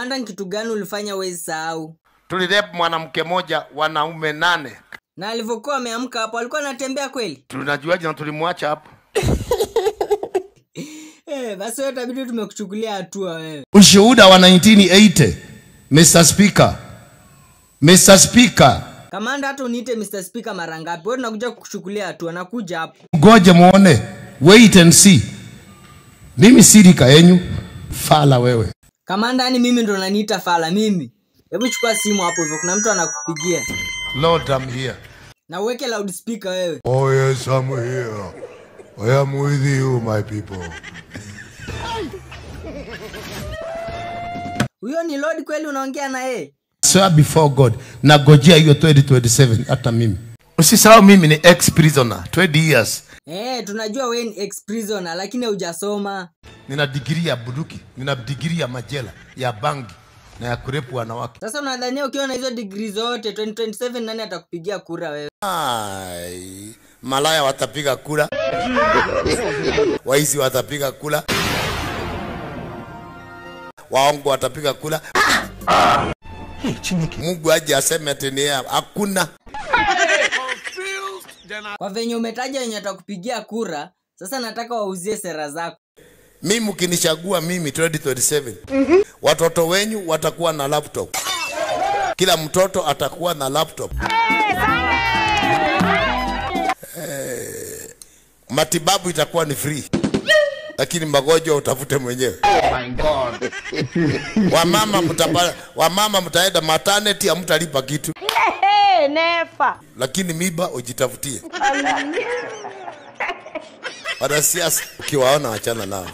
Kamanda, ni kitu gani ulifanya wewe sahau? Tulirep mwanamke moja, wanaume 8. Na alivyokuwa ameamka hapo alikuwa anatembea kweli? Tunajuaje na tulimwacha hapo? Basi wewe itabidi tumekuchukulia hatua wewe. Ushuhuda wa 1980. Mr. Speaker. Mr. Speaker. Kamanda, hata uniite Mr. Speaker mara ngapi? Wewe unakuja kukuchukulia hatua, nakuja hapo. Ngoje muone. Wait and see. Mimi sirika yenyu. Fala wewe. Kamanda, yani mimi ndo unaniita fala mimi? Hebu chukua simu hapo hivyo, kuna mtu anakupigia. Lord, I'm here. Na uweke loudspeaker wewe. Oh yes, I'm here. I am with you, my people. Huyo ni Lord kweli unaongea na yeye? Swear before God. Nagojea hiyo 2027 hata mimi. Usisahau mimi ni ex-prisoner, 20 years. Tunajua wewe ni ex-prisoner lakini hujasoma. Nina degree ya buduki, nina degree ya majela, ya bangi na ya kurepu wanawake. Sasa unadhania ukiwa na hizo degree zote 2027 nani atakupigia kura wewe? Ai, malaya watapiga kura. Waizi watapiga kura. Waongo watapiga kura. Mungu aje aseme tena hakuna. Kwa venye umetaja wenye atakupigia kura, sasa nataka wauzie sera zako. Mimi mkinichagua mimi 2027. Watoto wenyu watakuwa na laptop. Kila mtoto atakuwa na laptop. Matibabu itakuwa ni free. Lakini magonjwa utafute mwenyewe. Oh my God. Wamama mtaenda maternity hamtalipa kitu. Nefa. Lakini miba ujitafutie. Wanasiasa ukiwaona achana nao.